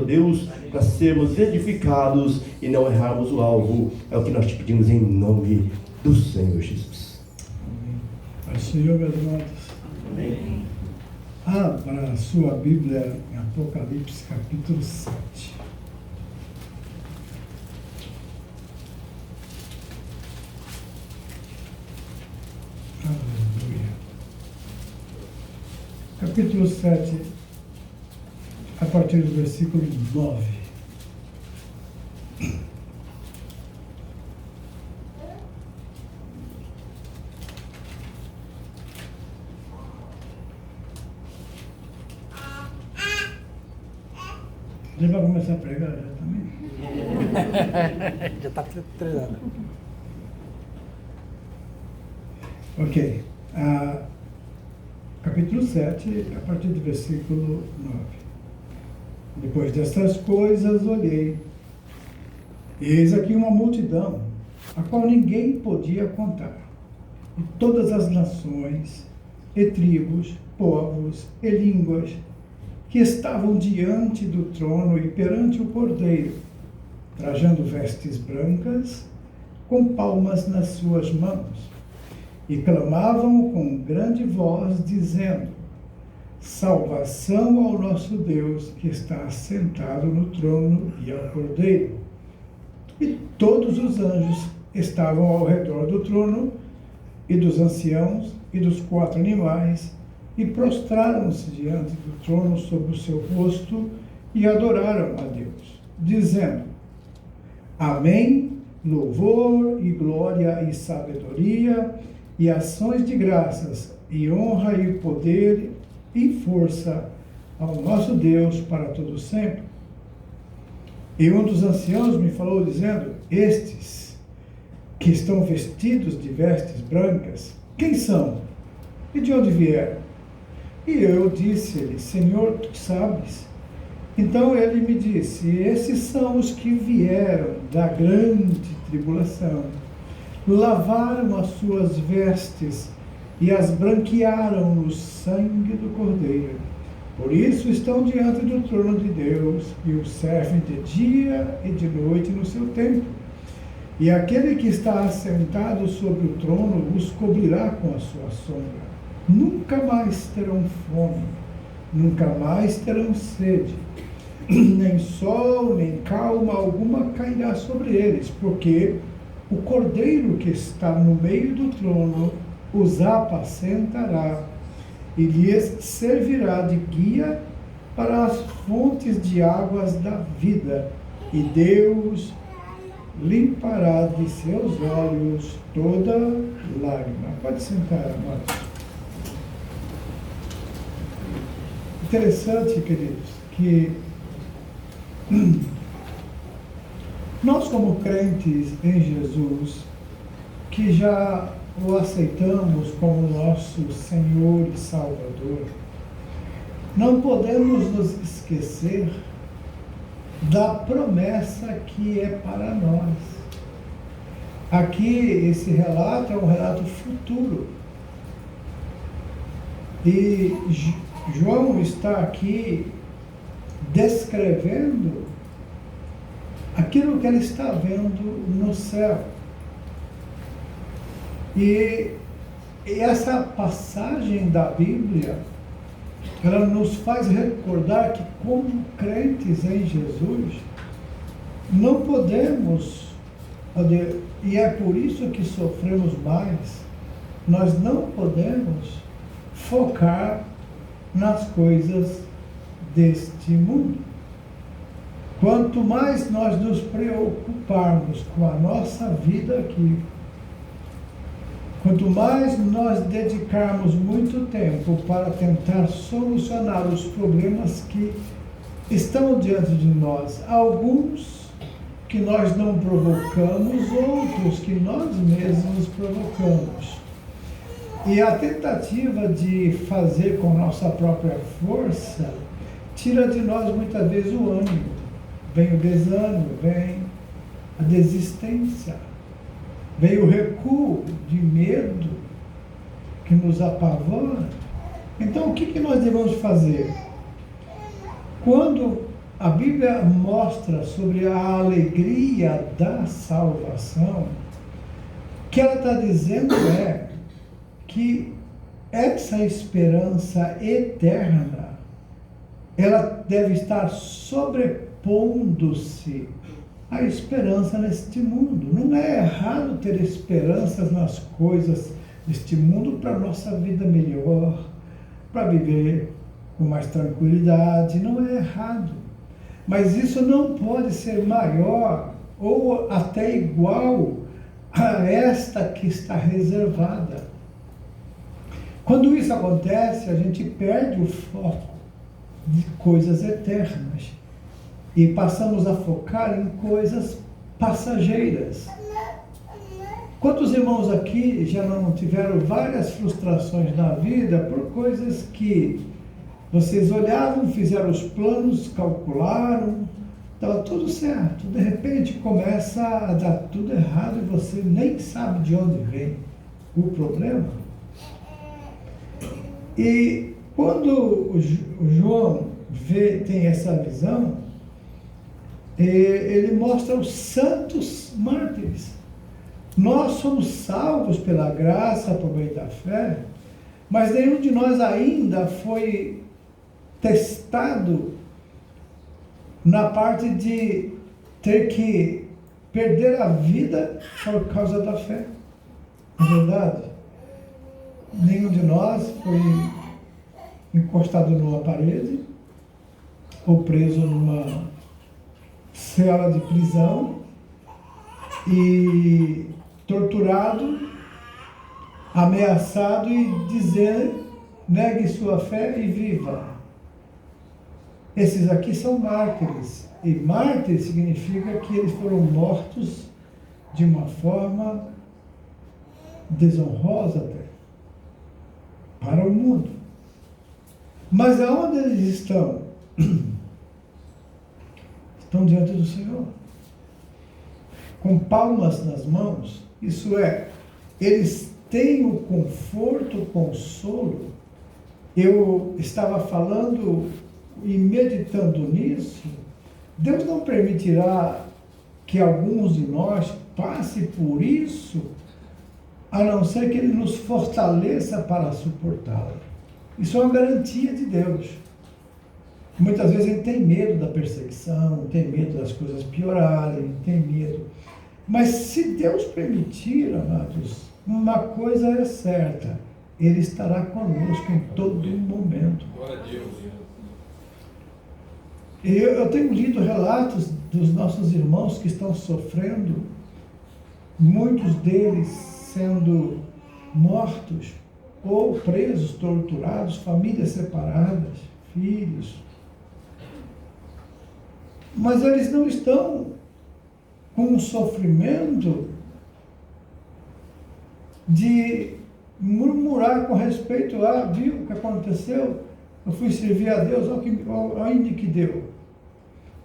Deus, para sermos edificados e não errarmos o alvo. É o que nós te pedimos em nome do Senhor Jesus. Pai Senhor, meus amados. Amém. Abra a sua Bíblia em Apocalipse capítulo 7. Aleluia. Capítulo 7, a partir do versículo 9. Ele vai começar a pregar já também? Já está treinando. Ok. Capítulo 7, a partir do versículo 9. Depois destas coisas olhei, e eis aqui uma multidão, a qual ninguém podia contar, de todas as nações, e tribos, povos e línguas, que estavam diante do trono e perante o Cordeiro, trajando vestes brancas, com palmas nas suas mãos, e clamavam com grande voz, dizendo: salvação ao nosso Deus, que está assentado no trono, e ao Cordeiro. E todos os anjos estavam ao redor do trono, e dos anciãos, e dos 4 animais, e prostraram-se diante do trono sobre o seu rosto, e adoraram a Deus, dizendo: Amém, louvor e glória e sabedoria, e ações de graças, e honra e poder e força ao nosso Deus para todo sempre. E um dos anciãos me falou, dizendo: estes que estão vestidos de vestes brancas, quem são? E de onde vieram? E eu disse-lhe: Senhor, tu sabes. Então ele me disse: esses são os que vieram da grande tribulação, lavaram as suas vestes e as branquearam no sangue do Cordeiro. Por isso estão diante do trono de Deus e o servem de dia e de noite no seu templo. E aquele que está assentado sobre o trono os cobrirá com a sua sombra. Nunca mais terão fome, nunca mais terão sede, nem sol, nem calma alguma cairá sobre eles, porque o Cordeiro que está no meio do trono os apacentará e lhes servirá de guia para as fontes de águas da vida, e Deus limpará de seus olhos toda lágrima. Pode sentar, amados. Interessante, queridos, que nós, como crentes em Jesus, que já o aceitamos como nosso Senhor e Salvador, não podemos nos esquecer da promessa que é para nós. Aqui, esse relato é um relato futuro. E João está aqui descrevendo aquilo que ele está vendo no céu. E essa passagem da Bíblia, ela nos faz recordar que, como crentes em Jesus, não podemos, e é por isso que sofremos mais, nós não podemos focar nas coisas deste mundo. Quanto mais nós nos preocuparmos com a nossa vida aqui, quanto mais nós dedicarmos muito tempo para tentar solucionar os problemas que estão diante de nós, alguns que nós não provocamos, outros que nós mesmos provocamos. E a tentativa de fazer com nossa própria força tira de nós muitas vezes o ânimo. Vem o desânimo, vem a desistência, vem o recuo de medo que nos apavora. Então, o que nós devemos fazer? Quando a Bíblia mostra sobre a alegria da salvação, que ela está dizendo que essa esperança eterna, ela deve estar sobrepondo-se à esperança neste mundo. Não é errado ter esperanças nas coisas deste mundo para a nossa vida melhor, para viver com mais tranquilidade, não é errado. Mas isso não pode ser maior ou até igual a esta que está reservada. Quando isso acontece, a gente perde o foco de coisas eternas e passamos a focar em coisas passageiras. Quantos irmãos aqui já não tiveram várias frustrações na vida por coisas que vocês olhavam, fizeram os planos, calcularam, estava tudo certo. De repente começa a dar tudo errado e você nem sabe de onde vem o problema. E quando o João tem essa visão, ele mostra os santos mártires. Nós somos salvos pela graça, por meio da fé, mas nenhum de nós ainda foi testado na parte de ter que perder a vida por causa da fé. Não é verdade? Nenhum de nós foi encostado numa parede ou preso numa cela de prisão e torturado, ameaçado e dizer: negue sua fé e viva. Esses aqui são mártires. E mártir significa que eles foram mortos de uma forma desonrosa até para o mundo. Mas aonde eles estão? Estão diante do Senhor, com palmas nas mãos. Isso é, eles têm o conforto, o consolo. Eu estava falando e meditando nisso. Deus não permitirá que alguns de nós passem por isso, a não ser que Ele nos fortaleça para suportá-lo. Isso é uma garantia de Deus. Muitas vezes a gente tem medo da perseguição, tem medo das coisas piorarem, tem medo. Mas se Deus permitir, amados, uma coisa é certa: Ele estará conosco em todo momento. Glória a Deus. Eu tenho lido relatos dos nossos irmãos que estão sofrendo, muitos deles sendo mortos ou presos, torturados, famílias separadas, filhos. Mas eles não estão com um sofrimento de murmurar com respeito a, viu o que aconteceu? Eu fui servir a Deus, olha que deu.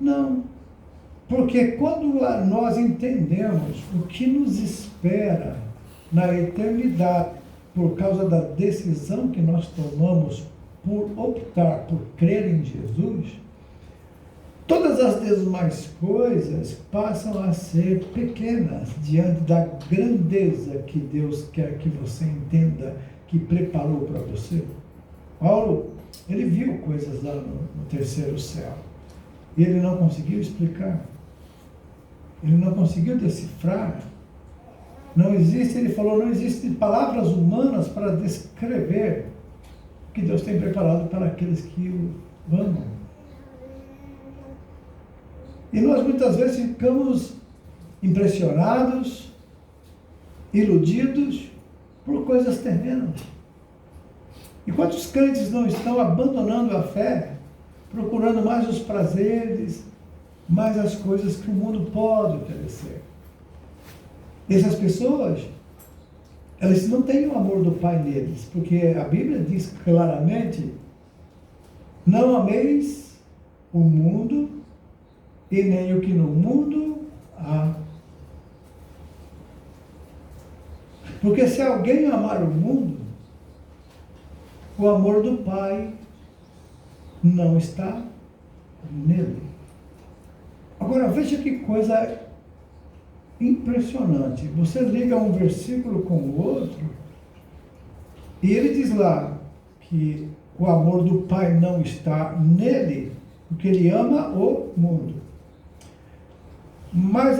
Não, porque quando nós entendemos o que nos espera na eternidade, por causa da decisão que nós tomamos por optar por crer em Jesus, todas as demais coisas passam a ser pequenas diante da grandeza que Deus quer que você entenda, que preparou para você. Paulo, ele viu coisas lá no terceiro céu e ele não conseguiu explicar, ele não conseguiu decifrar. Não existe, ele falou, não existem palavras humanas para descrever o que Deus tem preparado para aqueles que o amam. E nós muitas vezes ficamos impressionados, iludidos por coisas terrenas. E quantos crentes não estão abandonando a fé, procurando mais os prazeres, mais as coisas que o mundo pode oferecer? Essas pessoas, elas não têm o amor do Pai neles, porque a Bíblia diz claramente: não ameis o mundo e nem o que no mundo há. Porque se alguém amar o mundo, o amor do Pai não está nele. Agora veja que coisa impressionante. Você liga um versículo com o outro, e ele diz lá que o amor do Pai não está nele, porque ele ama o mundo. Mas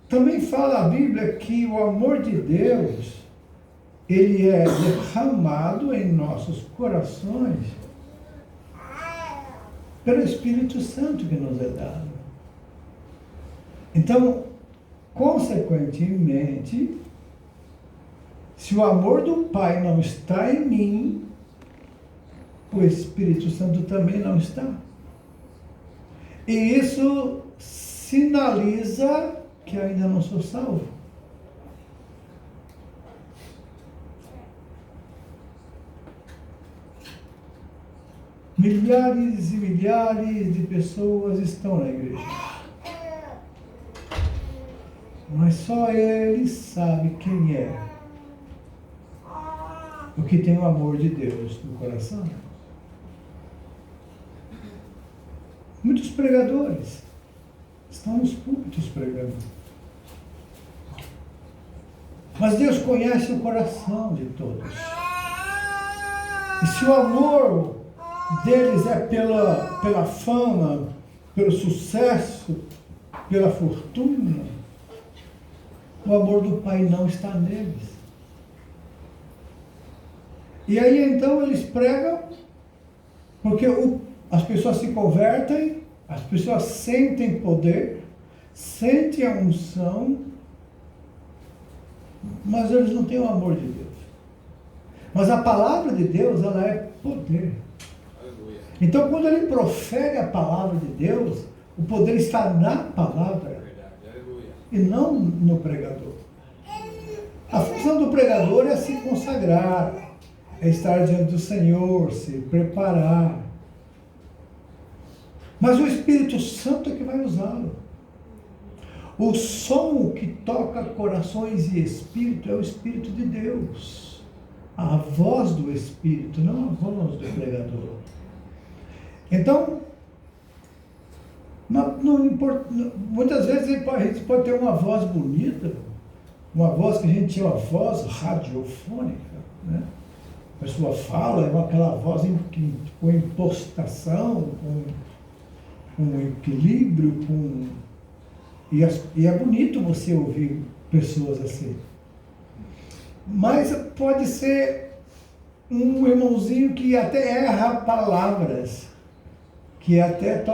também fala a Bíblia que o amor de Deus, ele é derramado em nossos corações pelo Espírito Santo que nos é dado. Então, consequentemente, se o amor do Pai não está em mim, o Espírito Santo também não está. E isso sinaliza que ainda não sou salvo. Milhares e milhares de pessoas estão na igreja. Mas só Ele sabe quem é o que tem o amor de Deus no coração. Muitos pregadores estão nos púlpitos pregando. Mas Deus conhece o coração de todos. E se o amor deles é pela fama, pelo sucesso, pela fortuna, o amor do Pai não está neles. E aí então eles pregam, porque as pessoas se convertem, as pessoas sentem poder, sentem a unção, mas eles não têm o amor de Deus. Mas a palavra de Deus, ela é poder. Então, quando ele profere a palavra de Deus, o poder está na palavra e não no pregador. A função do pregador é se consagrar, é estar diante do Senhor, se preparar. Mas o Espírito Santo é que vai usá-lo. O som que toca corações e espírito é o Espírito de Deus. A voz do Espírito, não a voz do pregador. Então, não importa, muitas vezes a gente pode ter uma voz bonita, uma voz que a gente chama voz radiofônica, né? A pessoa fala, é aquela voz com impostação, com equilíbrio, e é bonito você ouvir pessoas assim. Mas pode ser um irmãozinho que até erra palavras, que até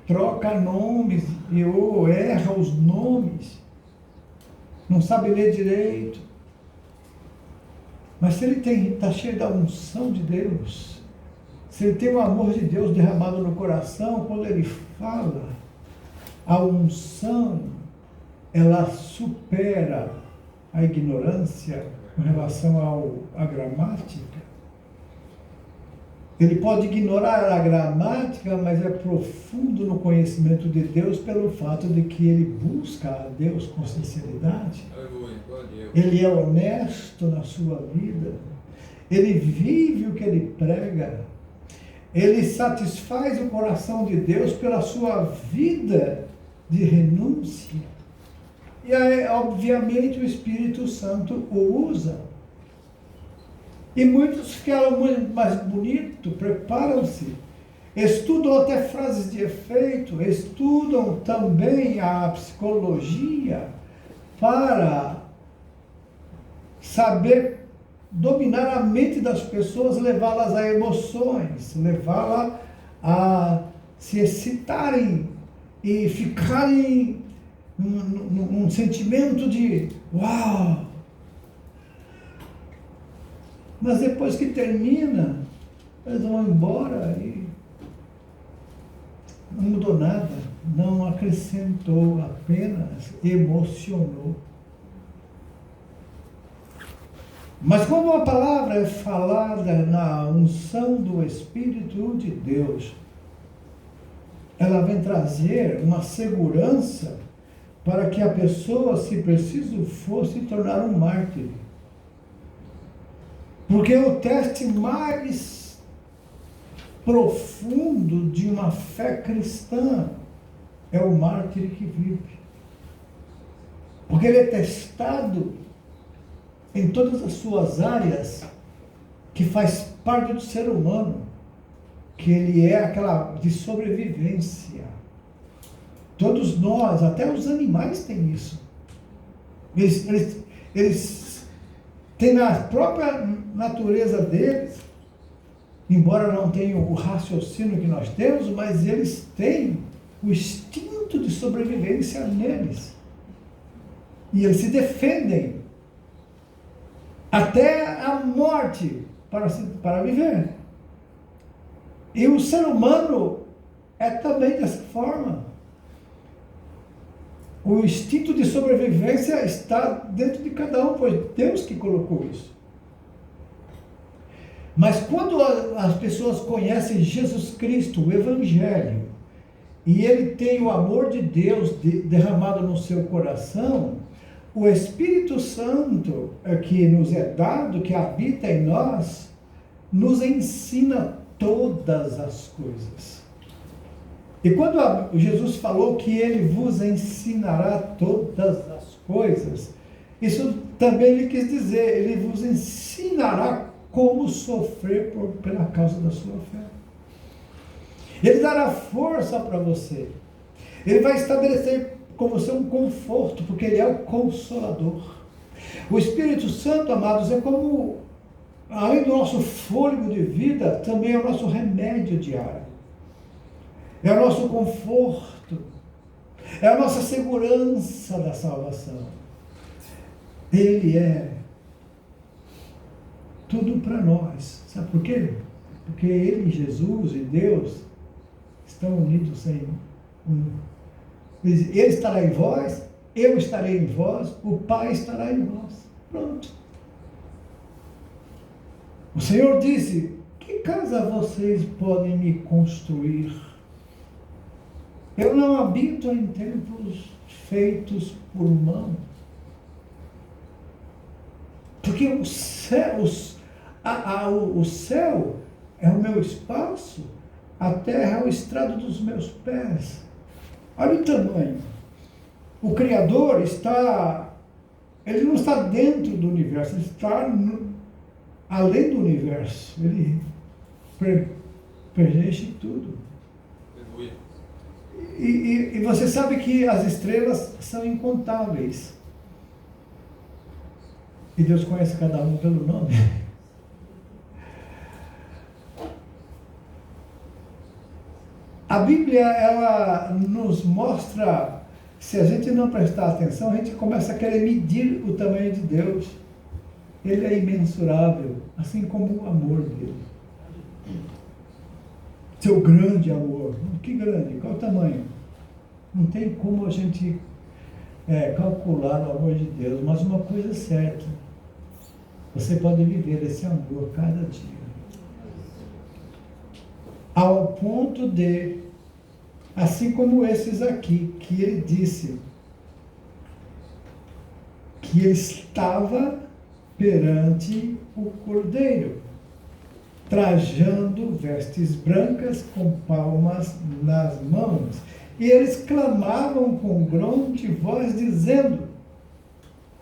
troca nomes, ou erra os nomes, não sabe ler direito. Mas se ele está cheio da unção de Deus, se ele tem o amor de Deus derramado no coração, quando ele fala, a unção, ela supera a ignorância com relação à gramática. Ele pode ignorar a gramática, mas é profundo no conhecimento de Deus pelo fato de que ele busca a Deus com sinceridade. Ele é honesto na sua vida. Ele vive o que ele prega. Ele satisfaz o coração de Deus pela sua vida de renúncia. E aí, obviamente, o Espírito Santo o usa. E muitos ficam muito mais bonitos, preparam-se, estudam até frases de efeito, estudam também a psicologia para saber dominar a mente das pessoas, levá-las a emoções, levá-las a se excitarem e ficarem num sentimento de uau! Mas depois que termina, eles vão embora e não mudou nada, não acrescentou, apenas emocionou. Mas quando a palavra é falada na unção do Espírito de Deus, ela vem trazer uma segurança para que a pessoa, se preciso for, se tornar um mártir. Porque o teste mais profundo de uma fé cristã é o mártir que vive. Porque ele é testado em todas as suas áreas que faz parte do ser humano, que ele é aquela de sobrevivência. Todos nós, até os animais têm isso. Eles têm na própria natureza deles, embora não tenham o raciocínio que nós temos, mas eles têm o instinto de sobrevivência neles. E eles se defendem até a morte para viver. E o ser humano é também dessa forma. O instinto de sobrevivência está dentro de cada um, pois Deus que colocou isso. Mas quando as pessoas conhecem Jesus Cristo, o Evangelho, e ele tem o amor de Deus derramado no seu coração, o Espírito Santo que nos é dado, que habita em nós, nos ensina todas as coisas. E quando Jesus falou que ele vos ensinará todas as coisas, isso também ele quis dizer, ele vos ensinará como sofrer pela causa da sua fé. Ele dará força para você. Ele vai estabelecer com você um conforto, porque ele é o Consolador. O Espírito Santo, amados, é como, além do nosso fôlego de vida, também é o nosso remédio diário. É o nosso conforto. É a nossa segurança da salvação. Ele é tudo para nós. Sabe por quê? Porque ele, Jesus e Deus estão unidos em um. Ele estará em vós, eu estarei em vós, o Pai estará em vós. Pronto. O Senhor disse: que casa vocês podem me construir? Eu não habito em templos feitos por mão. Porque o céu é o meu espaço, a terra é o estrado dos meus pés. Olha o tamanho. O Criador ele não está dentro do universo, ele está além do universo. Ele preenche tudo. E você sabe que as estrelas são incontáveis. E Deus conhece cada um pelo nome. A Bíblia, ela nos mostra, se a gente não prestar atenção, a gente começa a querer medir o tamanho de Deus. Ele é imensurável, assim como o amor dele. Seu grande amor. Que grande? Qual o tamanho? Não tem como a gente calcular o amor de Deus, mas uma coisa é certa: você pode viver esse amor cada dia. Ao ponto de, assim como esses aqui, que ele disse que ele estava perante o Cordeiro, trajando vestes brancas com palmas nas mãos. E eles clamavam com grande voz, dizendo...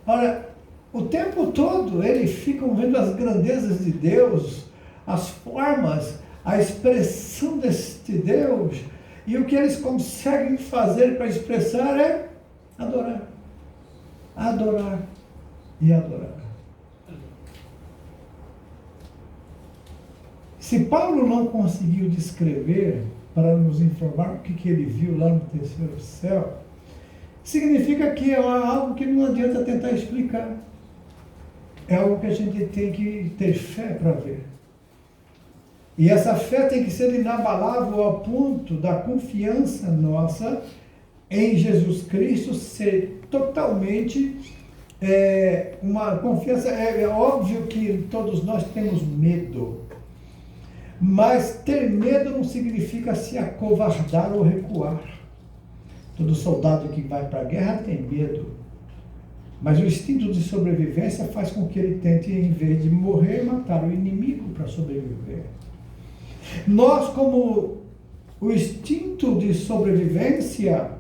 Ora, o tempo todo eles ficam vendo as grandezas de Deus, as formas, a expressão deste Deus, e o que eles conseguem fazer para expressar é adorar. Adorar e adorar. Se Paulo não conseguiu descrever para nos informar o que ele viu lá no terceiro céu, significa que é algo que não adianta tentar explicar. É algo que a gente tem que ter fé para ver. E essa fé tem que ser inabalável ao ponto da confiança nossa em Jesus Cristo ser totalmente uma confiança. É óbvio que todos nós temos medo, mas ter medo não significa se acovardar ou recuar. Todo soldado que vai para a guerra tem medo, mas o instinto de sobrevivência faz com que ele tente, em vez de morrer, matar o inimigo para sobreviver. Nós, como o instinto de sobrevivência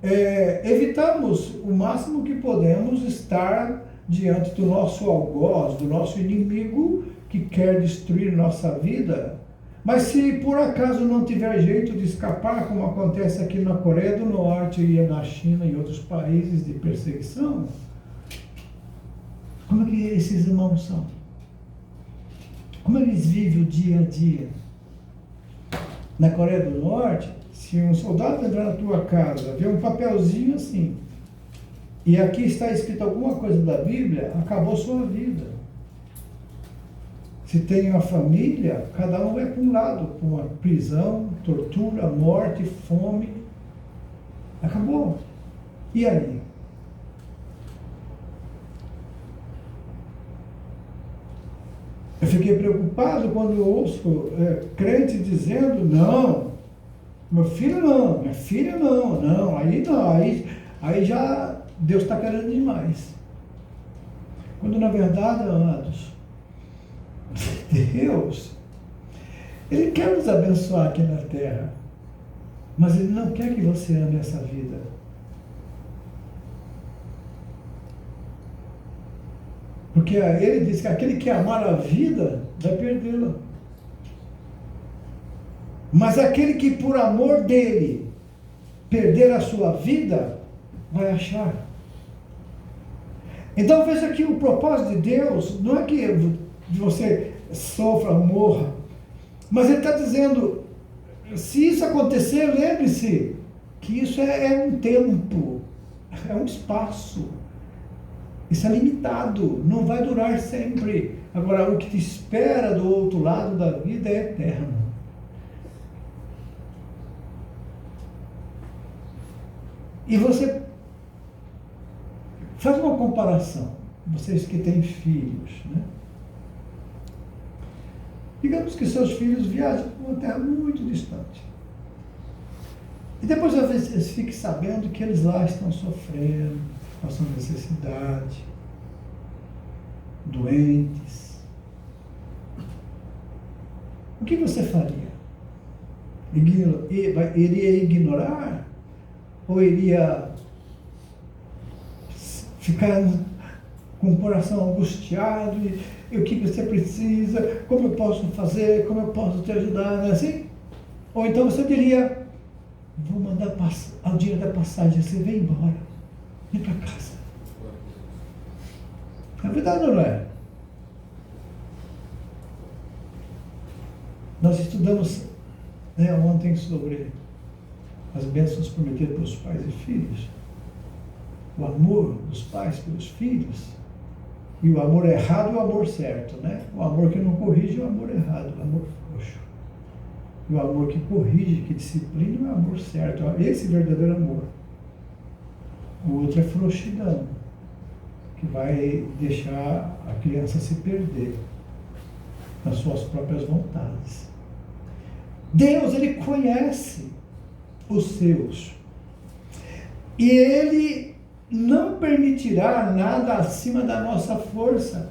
evitamos o máximo que podemos estar diante do nosso algoz, do nosso inimigo que quer destruir nossa vida. Mas se por acaso não tiver jeito de escapar, como acontece aqui na Coreia do Norte e na China e outros países de perseguição, como é que esses irmãos são? Como eles vivem o dia a dia? Na Coreia do Norte, se um soldado entrar na tua casa, vê um papelzinho assim, e aqui está escrito alguma coisa da Bíblia, acabou sua vida. Se tem uma família, cada um vai para um lado, para uma prisão, tortura, morte, fome. Acabou. E aí? Eu fiquei preocupado quando eu ouço crente dizendo, não, meu filho não, minha filha não, aí já Deus está querendo demais. Quando na verdade, amados, Deus, Ele quer nos abençoar aqui na terra, mas Ele não quer que você ame essa vida. Porque Ele diz que aquele que amar a vida vai perdê-la. Mas aquele que por amor dele perder a sua vida, vai achar. Então veja que o propósito de Deus não é que você sofra, morra, mas Ele está dizendo, se isso acontecer, lembre-se que isso é um tempo, é um espaço, isso é limitado, não vai durar sempre. Agora, o que te espera do outro lado da vida é eterno. E você faz uma comparação, vocês que têm filhos, né? Digamos que seus filhos viajam para uma terra muito distante. E depois, às vezes, eles fiquem sabendo que eles lá estão sofrendo, passando necessidade, doentes. O que você faria? Iria ignorar? Ou iria ficar com o coração angustiado e o que você precisa, como eu posso fazer, como eu posso te ajudar, não é assim? Ou então você diria, vou mandar ao dia da passagem, você vem embora, vem para casa. É verdade ou não é? Nós estudamos ontem sobre as bênçãos prometidas pelos pais e filhos, o amor dos pais pelos filhos, e o amor errado e o amor certo, né? O amor que não corrige é o amor errado, o amor frouxo. E o amor que corrige, que disciplina, é o amor certo, esse verdadeiro amor. O outro é frouxidão, que vai deixar a criança se perder nas suas próprias vontades. Deus, Ele conhece os seus. E Ele não permitirá nada acima da nossa força.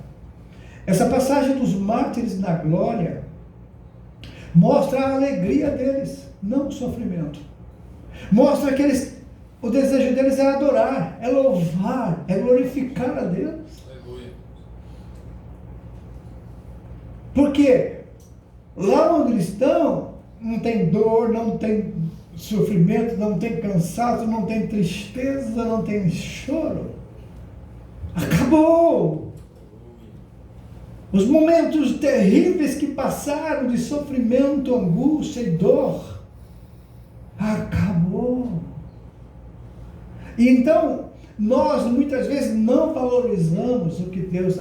Essa passagem dos mártires na glória mostra a alegria deles, não o sofrimento. Mostra que o desejo deles é adorar, é louvar, é glorificar a Deus. Porque lá onde eles estão, não tem dor, não tem sofrimento, não tem cansaço, não tem tristeza, não tem choro. Acabou! Os momentos terríveis que passaram de sofrimento, angústia e dor, acabou. E então, nós muitas vezes não valorizamos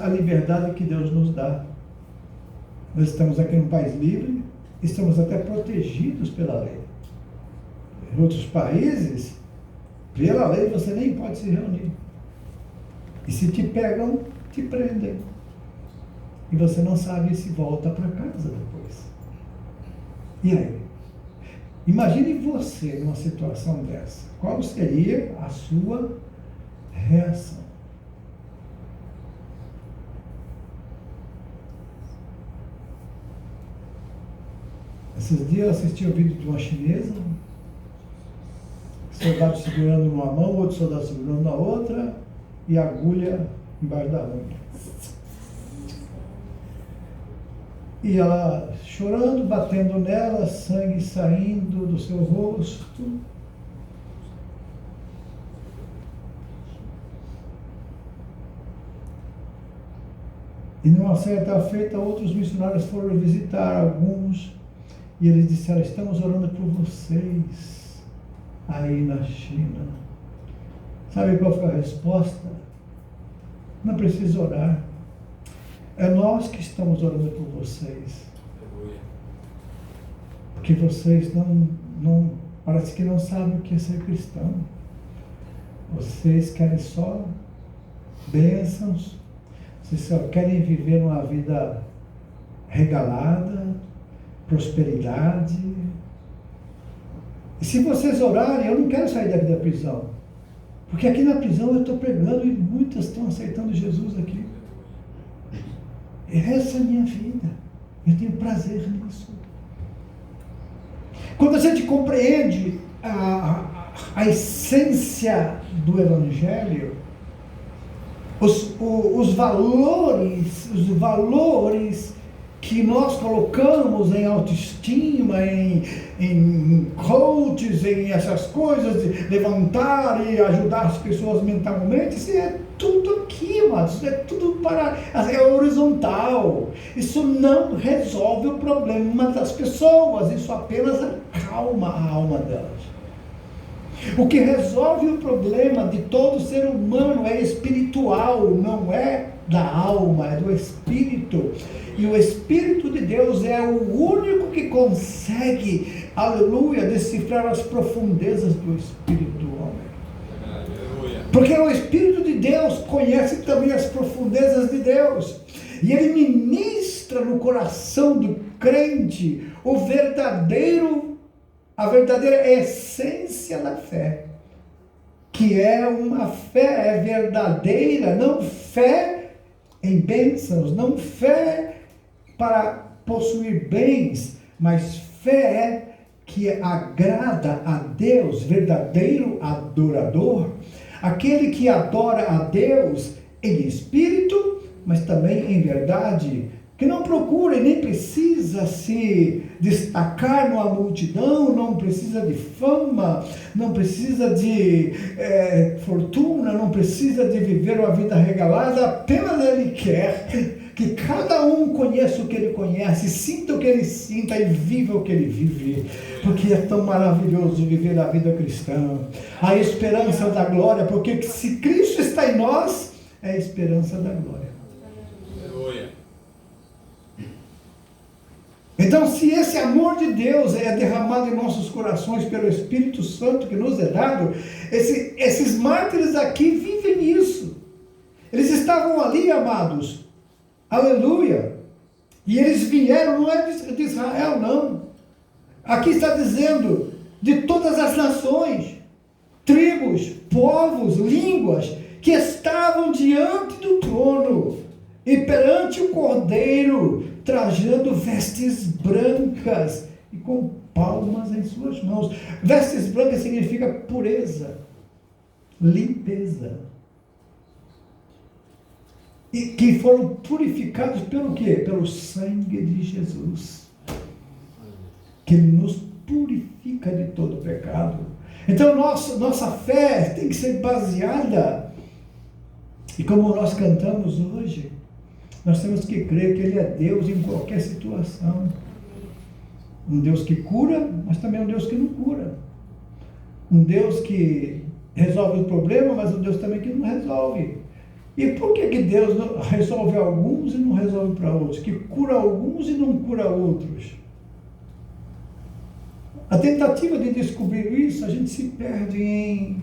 a liberdade que Deus nos dá. Nós estamos aqui num país livre, estamos até protegidos pela lei. Em outros países, pela lei você nem pode se reunir. E se te pegam, te prendem. E você não sabe se volta para casa depois. E aí? Imagine você numa situação dessa. Qual seria a sua reação? Esses dias eu assisti o vídeo de uma chinesa, soldado segurando numa mão, outro soldado segurando na outra, e a agulha embaixo da unha. E ela chorando, batendo nela, sangue saindo do seu rosto. E numa certa feita, outros missionários foram visitar alguns, e eles disseram: estamos orando por vocês aí na China. Sabe qual foi a resposta? Não precisa orar. É nós que estamos orando por vocês. Porque vocês parece que não sabem o que é ser cristão. Vocês querem só bênçãos. Vocês só querem viver uma vida regalada, prosperidade. E se vocês orarem, eu não quero sair daqui da prisão. Porque aqui na prisão eu estou pregando e muitas estão aceitando Jesus aqui. Essa é a minha vida. Eu tenho prazer nisso. Quando a gente compreende a essência do Evangelho, os valores que nós colocamos em autoestima, em coaches, em essas coisas de levantar e ajudar as pessoas mentalmente, isso é tudo aqui, amados, isso é tudo é horizontal. Isso não resolve o problema das pessoas, isso apenas acalma a alma delas. O que resolve o problema de todo ser humano é espiritual, não é da alma, é do espírito. E o Espírito de Deus é o único que consegue, aleluia, decifrar as profundezas do espírito do homem. Porque o Espírito de Deus conhece também as profundezas de Deus. E ele ministra no coração do crente a verdadeira essência da fé, que é uma fé verdadeira, não fé em bênçãos, não fé para possuir bens, mas fé que agrada a Deus, verdadeiro adorador, aquele que adora a Deus em espírito, mas também em verdade, que não procura e nem precisa se destacar numa multidão, não precisa de fama, não precisa de fortuna, não precisa de viver uma vida regalada, apenas ele quer que cada um conheça o que ele conhece, sinta o que ele sinta e viva o que ele vive, porque é tão maravilhoso viver a vida cristã, a esperança da glória, porque se Cristo está em nós, é a esperança da glória. Então, se esse amor de Deus é derramado em nossos corações pelo Espírito Santo que nos é dado, esses mártires aqui vivem isso. Eles estavam ali, amados, aleluia, e eles vieram, não é de Israel, não. Aqui está dizendo, de todas as nações, tribos, povos, línguas, que estavam diante do trono e perante o Cordeiro, trajando vestes brancas e com palmas em suas mãos. Vestes brancas significa pureza, limpeza. E que foram purificados pelo quê? Pelo sangue de Jesus, que nos purifica de todo pecado. Então nossa fé tem que ser baseada, e como nós cantamos hoje, nós temos que crer que Ele é Deus em qualquer situação. Um Deus que cura, mas também um Deus que não cura. Um Deus que resolve o problema, mas um Deus também que não resolve. E por que Deus resolve alguns e não resolve para outros? Que cura alguns e não cura outros? A tentativa de descobrir isso, a gente se perde em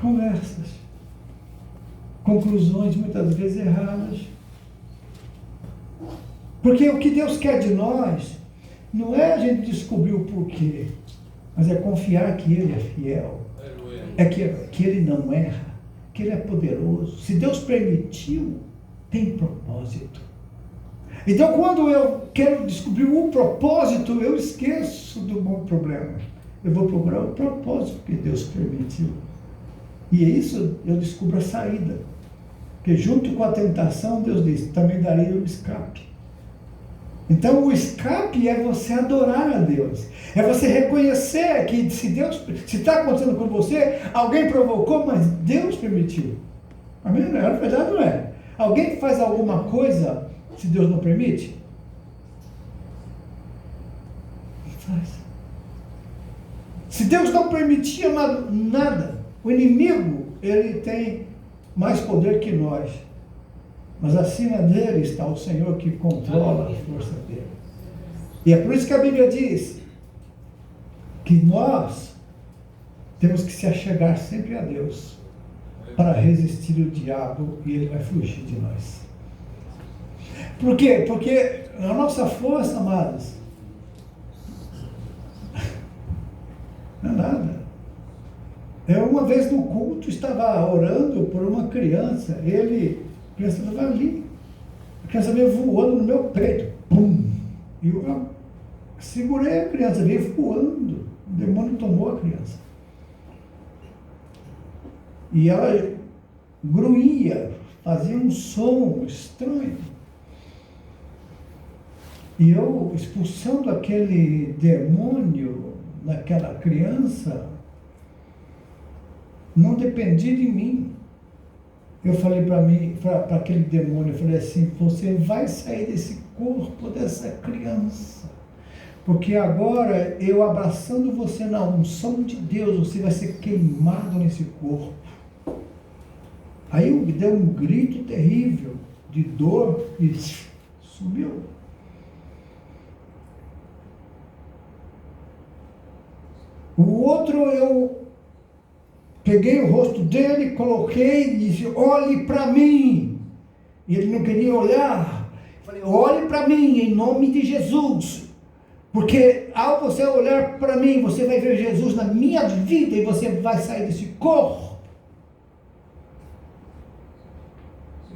conversas, conclusões muitas vezes erradas. Porque o que Deus quer de nós não é a gente descobrir o porquê, mas é confiar que Ele é fiel, é que Ele não erra, que Ele é poderoso. Se Deus permitiu, tem propósito. Então, quando eu quero descobrir o propósito, eu esqueço do bom problema. eu vou procurar o propósito que Deus permitiu. E é isso eu descubro a saída. Porque junto com a tentação, Deus diz, também daria o escape. Então o escape é você adorar a Deus. É você reconhecer que se está acontecendo com você, alguém provocou, mas Deus permitiu. Amém? Na verdade não é. Alguém faz alguma coisa se Deus não permite? Não faz. Se Deus não permitia nada, o inimigo, ele tem mais poder que nós. Mas acima dele está o Senhor que controla a força dele. E é por isso que a Bíblia diz que nós temos que se achegar sempre a Deus para resistir o diabo e ele vai fugir de nós. Por quê? Porque a nossa força, amados, não é nada. Eu uma vez no culto estava orando por uma criança, a criança estava ali, a criança veio voando no meu peito, pum, e eu segurei a criança, veio voando, o demônio tomou a criança. E ela grunhia, fazia um som estranho. E eu, expulsando aquele demônio naquela criança, não dependia de mim. Eu falei para aquele demônio, eu falei assim, você vai sair desse corpo dessa criança. Porque agora, eu abraçando você na unção de Deus, você vai ser queimado nesse corpo. Aí eu dei um grito terrível de dor e sumiu. O outro, eu peguei o rosto dele, coloquei e disse, olhe para mim. E ele não queria olhar. Eu falei, olhe para mim em nome de Jesus. Porque ao você olhar para mim, você vai ver Jesus na minha vida e você vai sair desse corpo.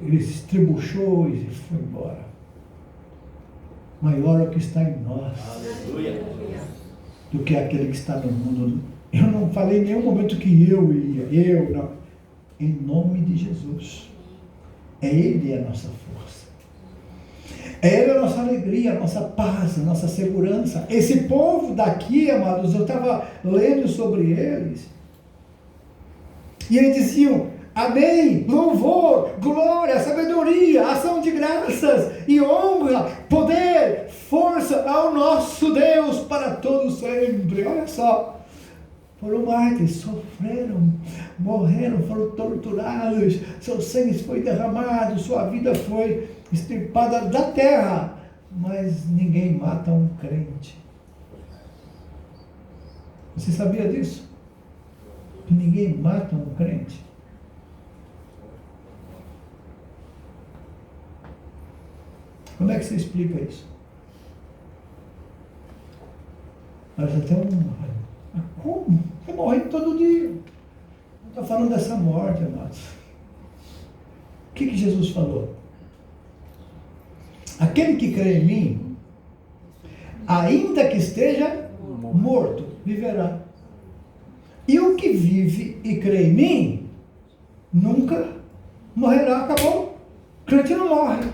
Ele se estrebuchou e foi embora. Maior é o que está em nós. Aleluia. Do que aquele que está no mundo. Eu não falei em nenhum momento que eu não. Em nome de Jesus. É Ele a nossa força. É Ele a nossa alegria, a nossa paz, a nossa segurança. Esse povo daqui, amados, eu estava lendo sobre eles. E eles diziam, amém, louvor, glória, sabedoria, ação de graças e honra, poder, força ao nosso Deus para todos sempre. Olha só, foram mártires, sofreram, morreram, foram torturados, seu sangue foi derramado, sua vida foi extirpada da terra, mas ninguém mata um crente. Você sabia disso? Que ninguém mata um crente? Como é que você explica isso? Mas até como? Você morre todo dia. Não estou falando dessa morte, amados. O que Jesus falou? Aquele que crê em mim, ainda que esteja morto, viverá. E o que vive e crê em mim, nunca morrerá. Acabou. O crente não morre.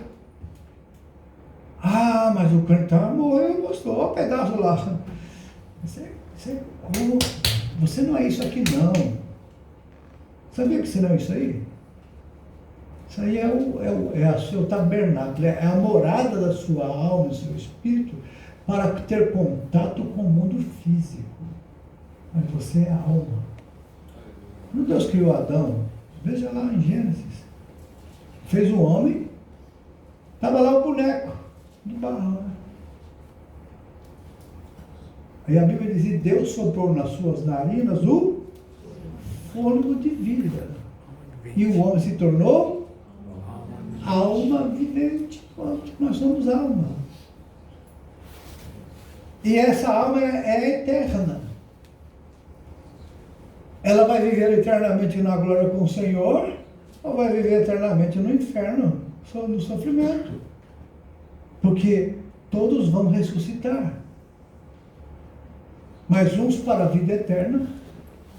Ah, mas o crente morreu, gostou, olha o pedaço lá. Você não é isso aqui não. Sabia que você não é isso aí? Isso aí é o seu tabernáculo, é a morada da sua alma, do seu espírito, para ter contato com o mundo físico. Mas você é a alma. Quando Deus criou Adão, veja lá em Gênesis, fez o homem, estava lá o boneco do barro. Aí a Bíblia diz, e Deus soprou nas suas narinas o fôlego de vida. E o homem se tornou alma vivente. Nós somos alma. E essa alma é eterna. Ela vai viver eternamente na glória com o Senhor, ou vai viver eternamente no inferno, no sofrimento. Porque todos vão ressuscitar. mas uns para a vida eterna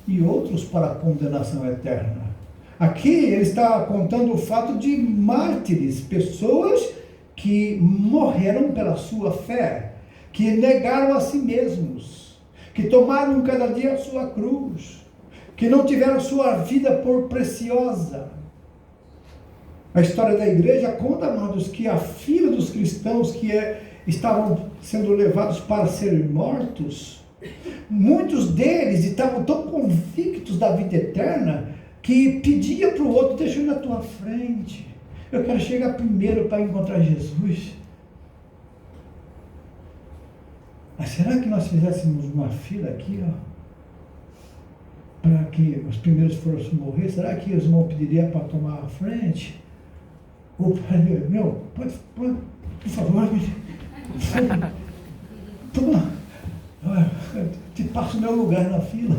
e outros para a condenação eterna. Aqui ele está contando o fato de mártires, pessoas que morreram pela sua fé, que negaram a si mesmos, que tomaram cada dia a sua cruz, que não tiveram sua vida por preciosa. A história da igreja conta, amados, que a fila dos cristãos que estavam sendo levados para serem mortos, muitos deles estavam tão convictos da vida eterna que pedia para o outro: deixa eu ir na tua frente, eu quero chegar primeiro para encontrar Jesus. Mas será que nós fizéssemos uma fila aqui, para que os primeiros fossem morrer? Será que os irmãos pediriam para tomar a frente? Ou, meu, pode, por favor, toma, te passo o meu lugar na fila.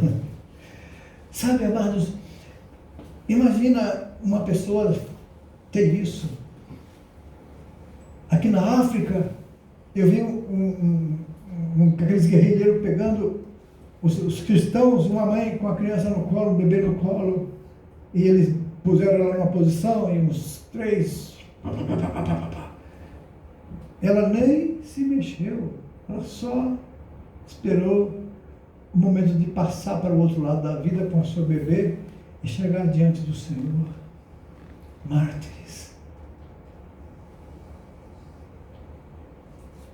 Sabe, amados, imagina uma pessoa ter isso. Aqui na África, eu vi aqueles guerrilheiros pegando os cristãos, uma mãe com a criança no colo, um bebê no colo, e eles puseram ela numa posição, e uns 3, ela nem se mexeu, ela só esperou o momento de passar para o outro lado da vida com o seu bebê e chegar diante do Senhor. Mártires.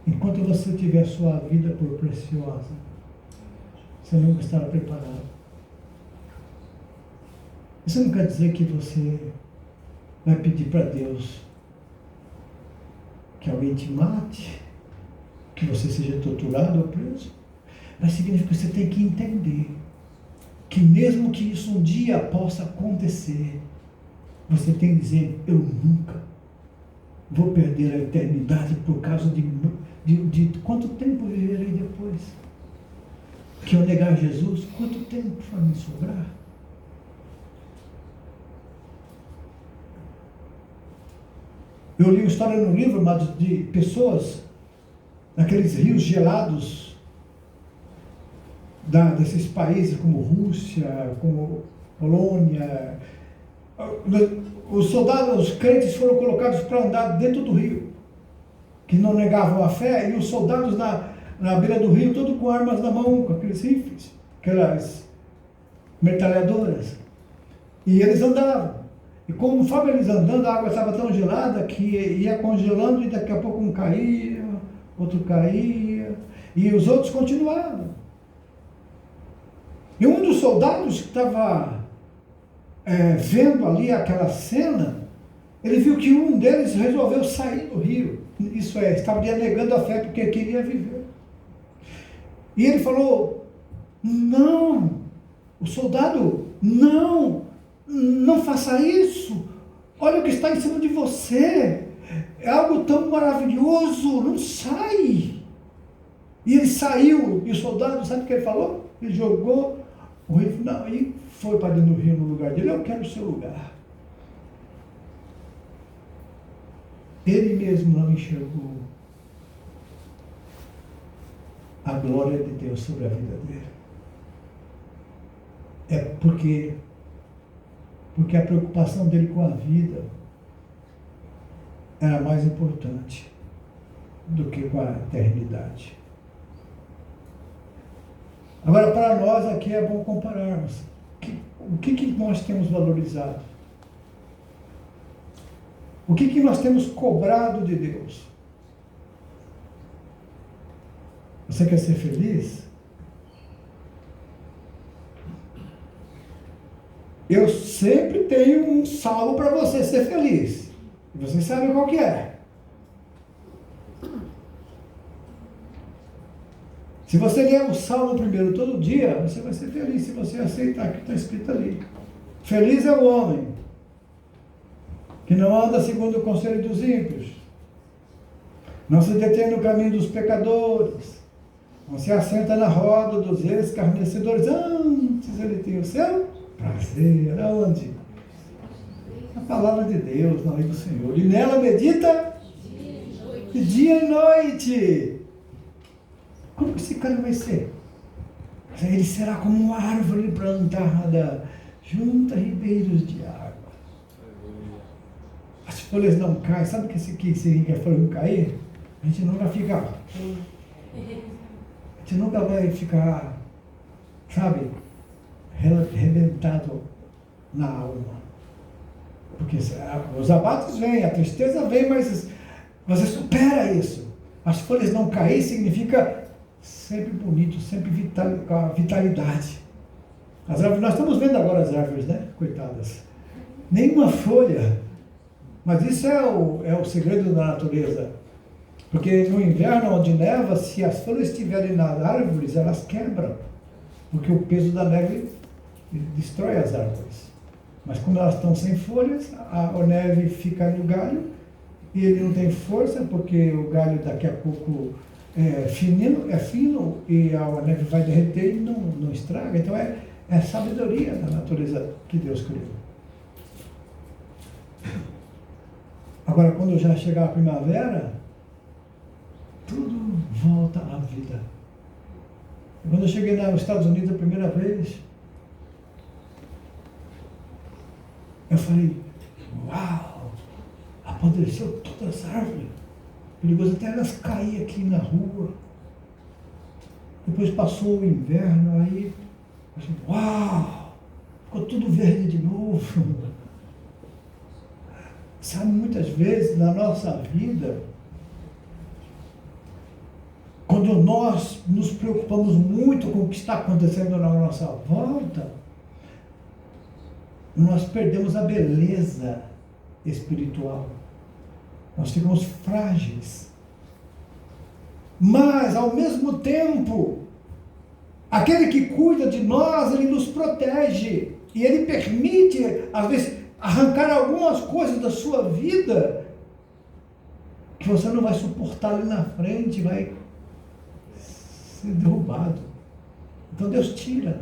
Enquanto você tiver sua vida por preciosa, você nunca estará preparado. Isso não quer dizer que você vai pedir para Deus que alguém te mate, que você seja torturado ou preso. Mas significa que você tem que entender que mesmo que isso um dia possa acontecer, você tem que dizer: eu nunca vou perder a eternidade por causa de quanto tempo viverei depois. Que eu negar Jesus, quanto tempo vai me sobrar? Eu li uma história no livro, mas de pessoas naqueles rios gelados desses países como Rússia, como Polônia. Os soldados, os crentes foram colocados para andar dentro do rio, que não negavam a fé, e os soldados na beira do rio, todos com armas na mão, com aqueles rifles, aquelas metralhadoras. E eles andavam. E conforme eles andando, a água estava tão gelada que ia congelando, e daqui a pouco um caía, outro caía, e os outros continuavam. E um dos soldados que estava vendo ali aquela cena, ele viu que um deles resolveu sair do rio. Isso é, estava negando a fé porque queria viver. E ele falou: não, o soldado, não faça isso. Olha o que está em cima de você. É algo tão maravilhoso, não sai. E ele saiu, e o soldado, sabe o que ele falou? Ele jogou o rifle e foi para dentro do rio no lugar dele. Eu quero o seu lugar. Ele mesmo não enxergou a glória de Deus sobre a vida dele. É porque a preocupação dele com a vida era mais importante do que com a eternidade. Agora, para nós aqui é bom compararmos. O que nós temos valorizado? O que nós temos cobrado de Deus? Você quer ser feliz? Eu sempre tenho um salmo para você ser feliz. E você sabe qual que é. Se você ler o salmo primeiro todo dia, você vai ser feliz se você aceitar o que está escrito ali. Feliz é o homem que não anda segundo o conselho dos ímpios, não se detém no caminho dos pecadores, não se assenta na roda dos escarnecedores. Antes ele tem o seu prazer. Aonde? A palavra de Deus, na lei do Senhor. E nela medita de dia e noite. Como que esse cara vai ser? Ele será como uma árvore plantada junto a ribeiros de água. As folhas não caem. Sabe o que significa a folha não cair? A gente nunca fica. A gente nunca vai ficar, sabe, arrebentado na alma. Porque os abates vêm, a tristeza vem, mas você supera isso. As folhas não cair significa sempre bonito, sempre com a vitalidade. As árvores, nós estamos vendo agora as árvores, né? Coitadas. Nenhuma folha. Mas isso é o segredo da natureza. Porque no inverno, onde neva, se as folhas estiverem nas árvores, elas quebram. Porque o peso da neve destrói as árvores. Mas quando elas estão sem folhas, a neve fica no galho e ele não tem força, porque o galho daqui a pouco é fino e a neve vai derreter e não estraga. Então é a sabedoria da natureza que Deus criou. Agora, quando já chegar a primavera, tudo volta à vida. Quando eu cheguei nos Estados Unidos a primeira vez, eu falei, uau, apodreceu todas as árvores. Perigoso até elas caírem aqui na rua. Depois passou o inverno, aí eu falei, uau, ficou tudo verde de novo. Sabe, muitas vezes na nossa vida, quando nós nos preocupamos muito com o que está acontecendo na nossa volta, nós perdemos a beleza espiritual. Nós ficamos frágeis. Mas, ao mesmo tempo, aquele que cuida de nós, ele nos protege. E ele permite, às vezes, arrancar algumas coisas da sua vida que você não vai suportar ali na frente, vai ser derrubado. Então Deus tira.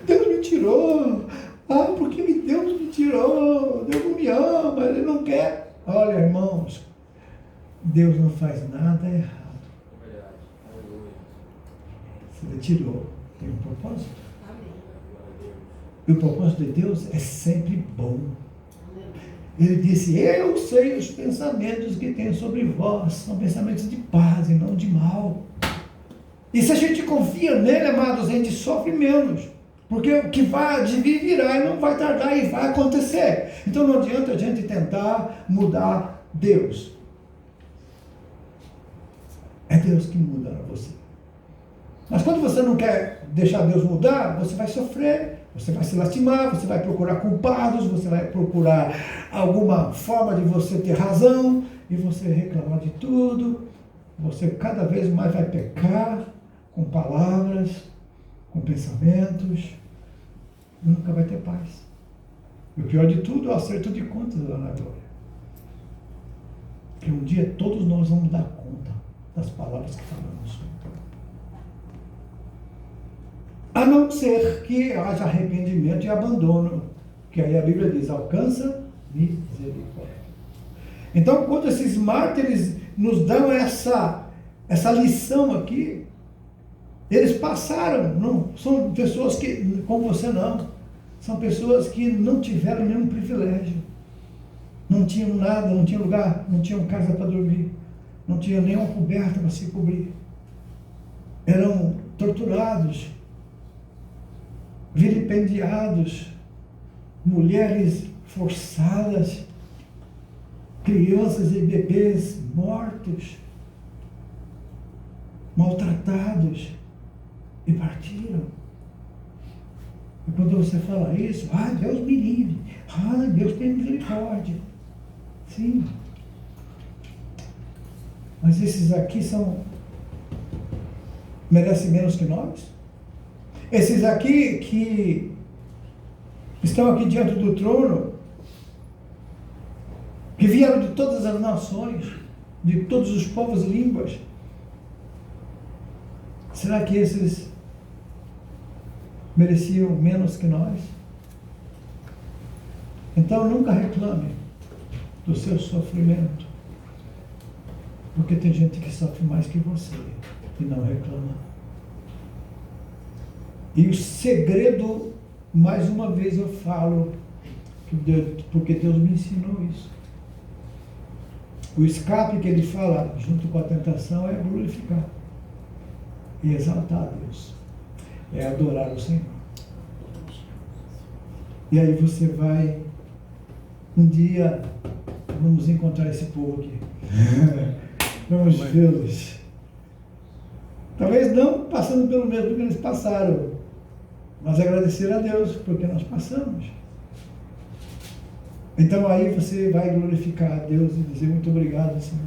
Deus me tirou. Porque Deus me tirou. Deus não me ama, Ele não quer. Olha, irmãos, Deus não faz nada errado. Se Ele tirou, tem um propósito. E o propósito de Deus é sempre bom. Ele disse, eu sei os pensamentos que tenho sobre vós, são pensamentos de paz e não de mal. E se a gente confia nele, amados, a gente sofre menos. Porque o que vai vir virá e não vai tardar e vai acontecer. Então não adianta a gente tentar mudar Deus. É Deus que muda você. Mas quando você não quer deixar Deus mudar, você vai sofrer, você vai se lastimar, você vai procurar culpados, você vai procurar alguma forma de você ter razão, e você reclamar de tudo. Você cada vez mais vai pecar com palavras, com pensamentos, nunca vai ter paz. E o pior de tudo é o acerto de contas lá na glória. Que um dia todos nós vamos dar conta das palavras que falamos. A não ser que haja arrependimento e abandono, que aí a Bíblia diz, alcança misericórdia. Então, quando esses mártires nos dão essa lição aqui, eles passaram, não são pessoas que, como você não, são pessoas que não tiveram nenhum privilégio, não tinham nada, não tinham lugar, não tinham casa para dormir, não tinham nenhuma coberta para se cobrir, eram torturados, vilipendiados, mulheres forçadas, crianças e bebês mortos, maltratados, e partiram. E quando você fala isso, Deus me livre, Deus tem misericórdia. Sim. Mas esses aqui merecem menos que nós? Esses aqui que estão aqui diante do trono, que vieram de todas as nações, de todos os povos e línguas, será que esses mereciam menos que nós? Então nunca reclame do seu sofrimento, porque tem gente que sofre mais que você e não reclama. E o segredo, mais uma vez eu falo, porque Deus me ensinou isso. O escape que ele fala, junto com a tentação, é glorificar e exaltar a Deus. É adorar o Senhor. E aí você vai, um dia, vamos encontrar esse povo aqui. Vamos vê-los. Talvez não passando pelo mesmo que eles passaram, mas agradecer a Deus porque nós passamos. Então aí você vai glorificar a Deus e dizer muito obrigado, Senhor.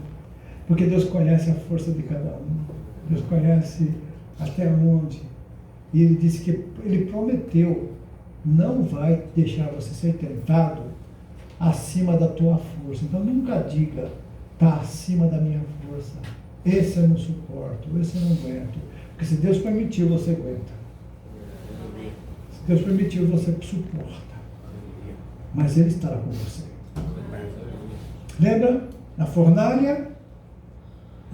Porque Deus conhece a força de cada um. Deus conhece até onde. E Ele disse que Ele prometeu, não vai deixar você ser tentado acima da tua força. Então nunca diga, está acima da minha força. Esse eu não suporto, esse eu não aguento. Porque se Deus permitiu, você aguenta. Se Deus permitiu, você suporta. Mas Ele estará com você. Lembra? Na fornalha,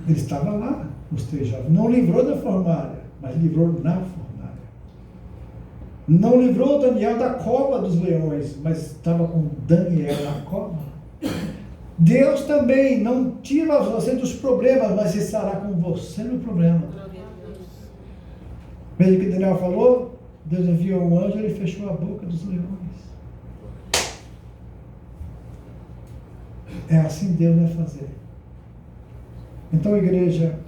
Ele estava lá, os 3 jovens. Não livrou da fornalha, mas livrou na fornalha. Não livrou Daniel da cova dos leões, mas estava com Daniel na cova. Deus também não tira você dos problemas, mas estará com você no problema. Veja o que Daniel falou? Deus enviou um anjo e ele fechou a boca dos leões. É assim Deus vai fazer. Então, igreja,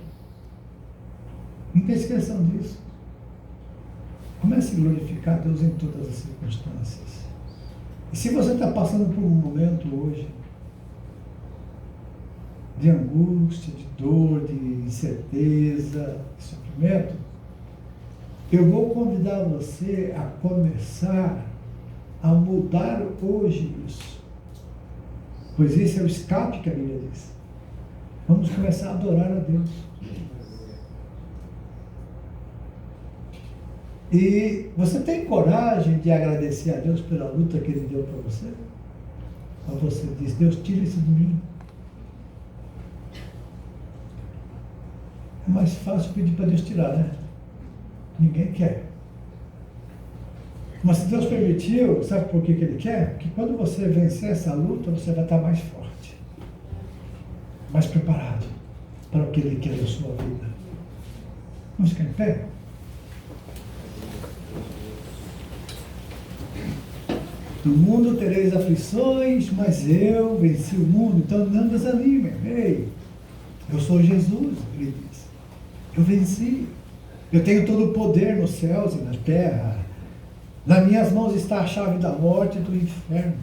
nunca esqueçam disso. Comece a glorificar Deus em todas as circunstâncias. E se você está passando por um momento hoje de angústia, de dor, de incerteza, de sofrimento, eu vou convidar você a começar a mudar hoje isso. Pois esse é o escape que a Bíblia diz. Vamos começar a adorar a Deus. E você tem coragem de agradecer a Deus pela luta que Ele deu para você? Ou você diz, Deus, tira isso de mim? É mais fácil pedir para Deus tirar, né? Ninguém quer. Mas se Deus permitiu, sabe por que Ele quer? Porque quando você vencer essa luta, você vai estar mais forte, mais preparado para o que Ele quer da sua vida. Vamos ficar em pé? No mundo tereis aflições, mas eu venci o mundo. Então não desanimem. Ei, eu sou Jesus, Ele diz. Eu venci. Eu tenho todo o poder nos céus e na terra. Nas minhas mãos está a chave da morte e do inferno.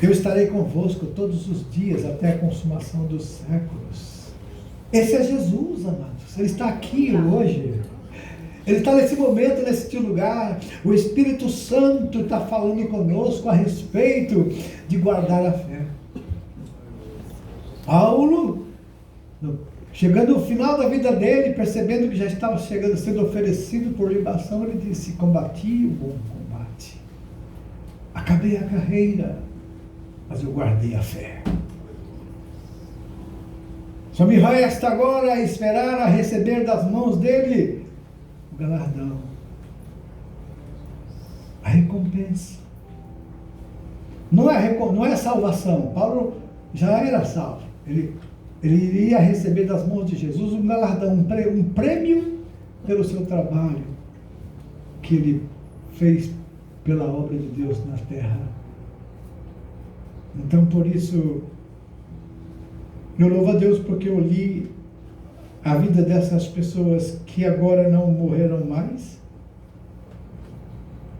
Eu estarei convosco todos os dias até a consumação dos séculos. Esse é Jesus, amados. Ele está aqui hoje. Ele está nesse momento, nesse lugar. O Espírito Santo está falando conosco a respeito de guardar a fé. Paulo, chegando ao final da vida dele, percebendo que já estava sendo oferecido por libação, ele disse, combati o bom combate. Acabei a carreira, mas eu guardei a fé. Só me resta agora esperar a receber das mãos dele o galardão, a recompensa. Não é salvação. Paulo já era salvo. Ele iria receber das mãos de Jesus um galardão, um prêmio pelo seu trabalho que ele fez pela obra de Deus na terra. Então, por isso, eu louvo a Deus porque eu li a vida dessas pessoas que agora não morreram mais.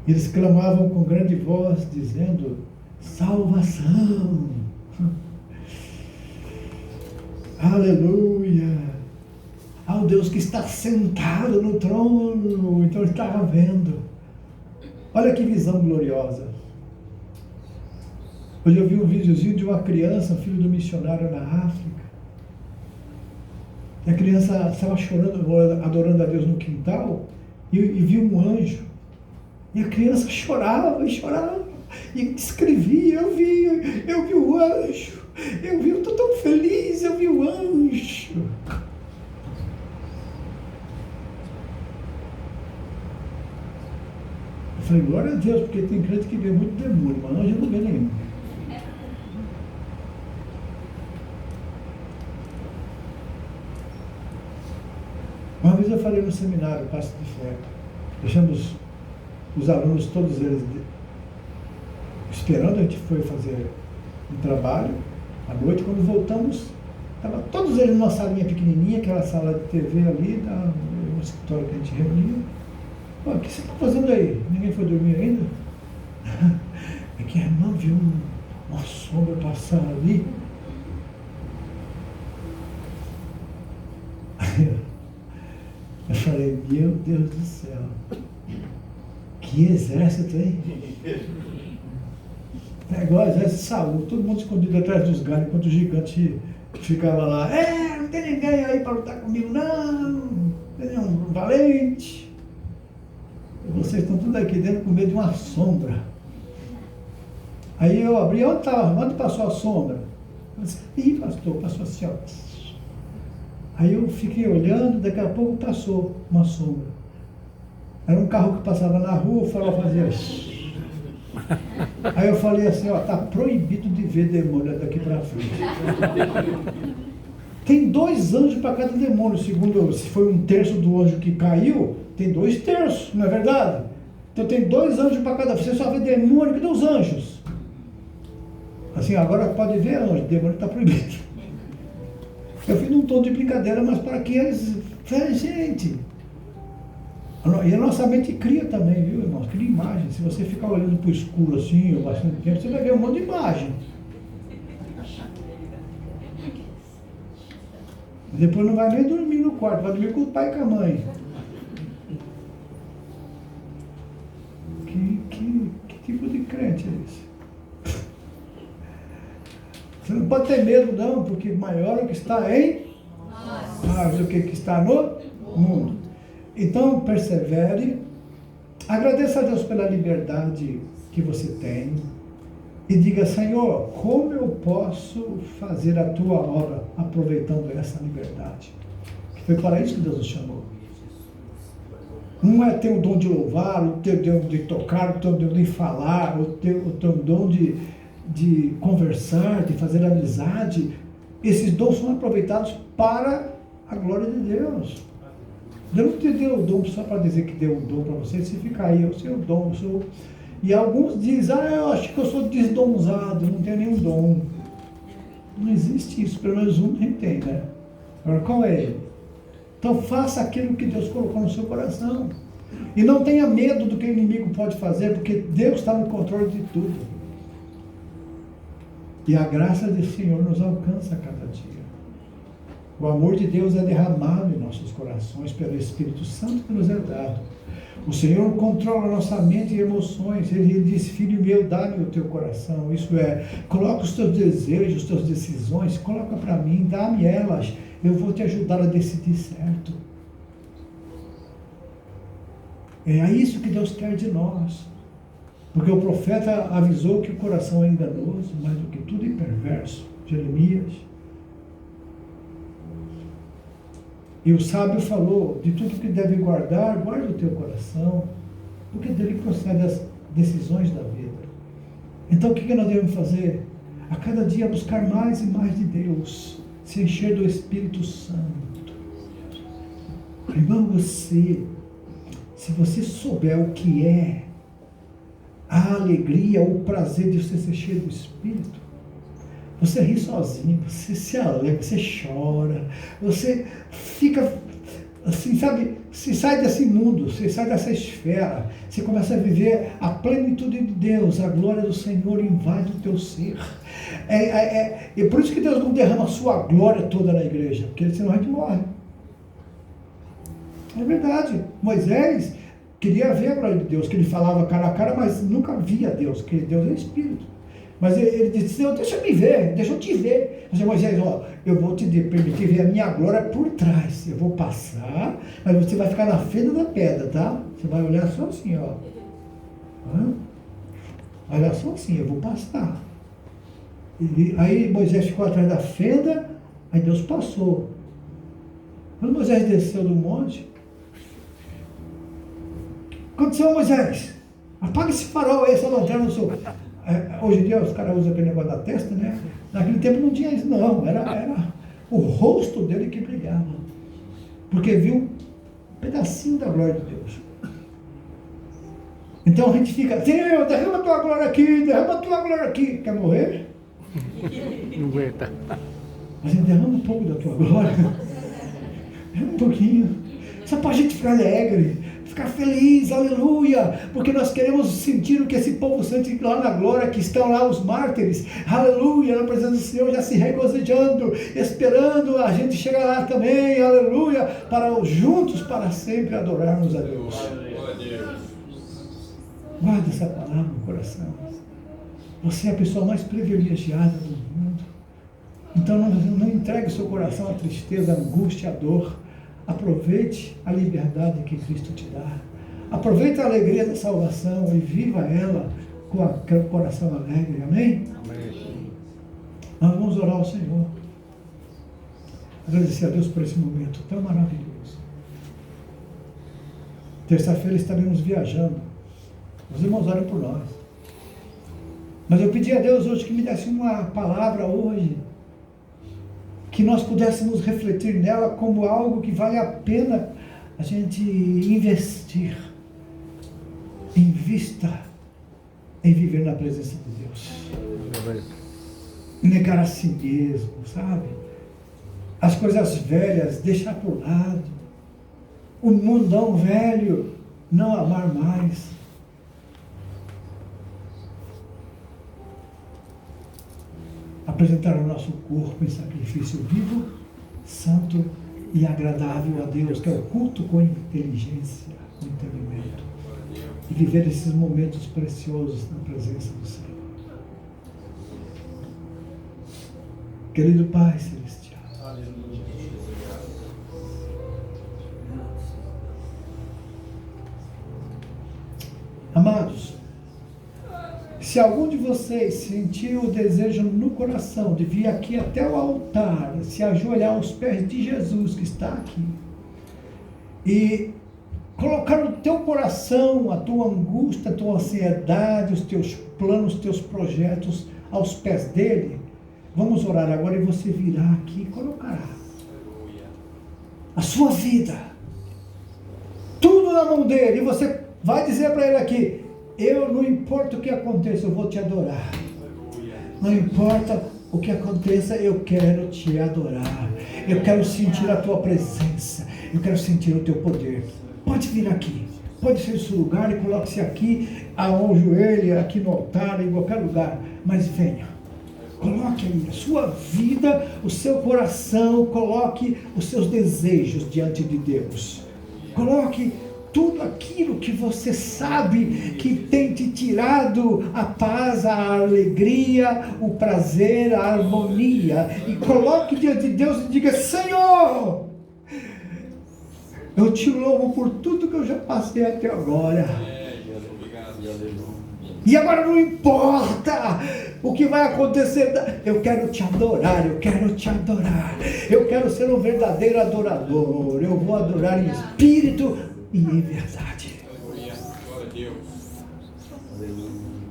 Eles clamavam com grande voz, dizendo, salvação! Aleluia! Ao Deus que está sentado no trono. Então ele estava vendo. Olha que visão gloriosa. Hoje eu vi um videozinho de uma criança, filho do missionário na África. E a criança estava chorando, adorando a Deus no quintal, e viu um anjo. E a criança chorava e chorava. E descrevia, eu vi o anjo. Eu estou tão feliz, eu vi o anjo. Eu falei, glória a Deus, porque tem crente que vê muito demônio, mas anjo não vê nenhum. Uma vez eu falei no seminário, Passo de Fé, deixando os alunos, todos eles, esperando. A gente foi fazer um trabalho à noite. Quando voltamos, estavam todos eles numa salinha pequenininha, aquela sala de TV ali, no escritório que a gente reunia. O que você está fazendo aí? Ninguém foi dormir ainda? É que a irmã viu uma sombra passar ali. Eu falei, meu Deus do céu, que exército, hein? É igual o exército de Saul, todo mundo escondido atrás dos galhos, enquanto o gigante ficava lá, não tem ninguém aí para lutar comigo, não tem nenhum valente. Vocês estão tudo aqui dentro com medo de uma sombra. Aí eu abri, onde passou a sombra? Eu disse, ih, pastor, passou assim, ó. Aí eu fiquei olhando, daqui a pouco passou uma sombra. Era um carro que passava na rua, o farol fazia. Aí eu falei assim, ó, tá proibido de ver demônio daqui para frente. Tem 2 anjos para cada demônio, segundo, se foi 1/3 do anjo que caiu, tem 2/3, não é verdade? Então tem 2 anjos para cada, você só vê demônio, cadê os anjos? Assim, agora pode ver anjo, demônio está proibido. Eu fiz num tom de brincadeira, mas para que eles... gente... E a nossa mente cria também, viu, irmãos? Cria imagem. Se você ficar olhando para o escuro assim, ou bastante tempo, você vai ver um monte de imagem. Depois não vai nem dormir no quarto, vai dormir com o pai e com a mãe. Que tipo de crente é esse? Você não pode ter medo, não, porque maior é o que está em nós do que está no mundo. Então, persevere, agradeça a Deus pela liberdade que você tem e diga, Senhor, como eu posso fazer a tua obra aproveitando essa liberdade? Que foi para isso que Deus nos chamou. Não é ter o dom de louvar, o teu dom de tocar, o teu dom de falar, o teu dom de conversar, de fazer amizade. Esses dons são aproveitados para a glória de Deus. Deus não te deu o dom só para dizer que deu o dom para você, se fica aí, eu sei o dom, eu sou... E alguns dizem, eu acho que eu sou desdonzado, não tenho nenhum dom. Não existe isso, pelo menos um a gente tem, né? Agora, qual é ele? Então faça aquilo que Deus colocou no seu coração. E não tenha medo do que o inimigo pode fazer, porque Deus está no controle de tudo. E a graça do Senhor nos alcança a cada dia. O amor de Deus é derramado em nossos corações pelo Espírito Santo que nos é dado. O Senhor controla nossa mente e emoções. Ele diz, filho meu, dá-me o teu coração. Isso é, coloca os teus desejos, as tuas decisões, coloca para mim, dá-me elas. Eu vou te ajudar a decidir certo. É isso que Deus quer de nós. Porque o profeta avisou que o coração é enganoso, mais do que tudo, e perverso. Jeremias. E o sábio falou, de tudo que deve guardar, guarda o teu coração, porque dele procedem as decisões da vida. Então o que nós devemos fazer? A cada dia buscar mais e mais de Deus, se encher do Espírito Santo. Irmão, se você souber o que é a alegria, o prazer de você ser cheio do Espírito, você ri sozinho, você se alegra, você chora, você fica assim, sabe, você sai desse mundo, você sai dessa esfera, você começa a viver a plenitude de Deus, a glória do Senhor invade o teu ser. E por isso que Deus não derrama a sua glória toda na igreja, porque senão a gente morre. É verdade. Moisés queria ver a glória de Deus, que ele falava cara a cara, mas nunca via Deus, porque Deus é Espírito. Mas ele disse, Senhor, deixa eu te ver. Eu disse, Moisés, eu vou te permitir ver a minha glória por trás. Eu vou passar, mas você vai ficar na fenda da pedra, tá? Você vai olhar só assim, ó. Olha só assim, eu vou passar. Aí Moisés ficou atrás da fenda, aí Deus passou. Quando Moisés desceu do monte, o que aconteceu, Moisés? Apaga esse farol, essa lanterna no seu... Hoje em dia os caras usam aquele negócio da testa, né? Naquele tempo não tinha isso, não. Era o rosto dele que brilhava. Porque viu um pedacinho da glória de Deus. Então a gente fica, Senhor, derrama a tua glória aqui, derrama a tua glória aqui. Quer morrer? Não aguenta. Mas derrama um pouco da tua glória. Derrama um pouquinho. Só para a gente ficar alegre, ficar feliz, aleluia. Porque nós queremos sentir o que esse povo sente lá na glória, que estão lá os mártires, aleluia, na presença do Senhor, já se regozijando, esperando a gente chegar lá também, aleluia, para juntos, para sempre adorarmos a Deus. Guarda essa palavra no coração. Você é a pessoa mais privilegiada do mundo. Então não entregue seu coração à tristeza, à angústia, à dor. Aproveite a liberdade que Cristo te dá. Aproveite a alegria da salvação e viva ela com aquele coração alegre. Amém? Amém. Nós vamos orar ao Senhor. Agradecer a Deus por esse momento tão maravilhoso. Terça-feira estaremos viajando. Os irmãos orem por nós. Mas eu pedi a Deus hoje que me desse uma palavra hoje, que nós pudéssemos refletir nela como algo que vale a pena a gente investir. Invista em viver na presença de Deus. Negar a si mesmo, sabe? As coisas velhas, deixar por lado. O mundão velho, não amar mais. Apresentar o nosso corpo em sacrifício vivo, santo e agradável a Deus, que é o culto com inteligência, com entendimento. E viver esses momentos preciosos na presença do Senhor. Querido Pai Celestial, amados, se algum de vocês sentiu o desejo no coração de vir aqui até o altar, se ajoelhar aos pés de Jesus que está aqui, e colocar no teu coração a tua angústia, a tua ansiedade, os teus planos, os teus projetos aos pés dele, vamos orar agora e você virá aqui e colocará a sua vida, tudo na mão dele, e você vai dizer para ele aqui: eu, não importa o que aconteça, eu vou te adorar. Não importa o que aconteça, eu quero te adorar. Eu quero sentir a tua presença. Eu quero sentir o teu poder. Pode vir aqui. Pode ser esse lugar e coloque-se aqui, ao joelho, aqui no altar, em qualquer lugar. Mas venha. Coloque aí a sua vida, o seu coração, coloque os seus desejos diante de Deus. Coloque tudo aquilo que você sabe que tem te tirado a paz, a alegria, o prazer, a harmonia. E coloque diante de Deus e diga: Senhor, eu te louvo por tudo que eu já passei até agora. E agora não importa o que vai acontecer, eu quero te adorar, eu quero te adorar. Eu quero ser um verdadeiro adorador. Eu vou adorar em espírito e em verdade.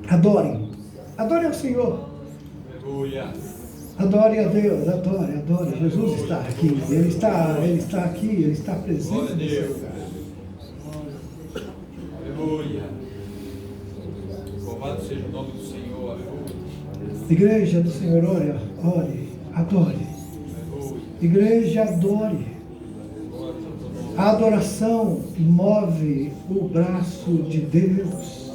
Adorem. Adorem ao Senhor. Adore a Deus. Adore, adore. Jesus está aqui. Ele está aqui. Ele está presente nesse lugar. Aleluia. Louvado seja o nome do Senhor. Aleluia. Igreja do Senhor, ore. Adore. Igreja, adore. A adoração move o braço de Deus.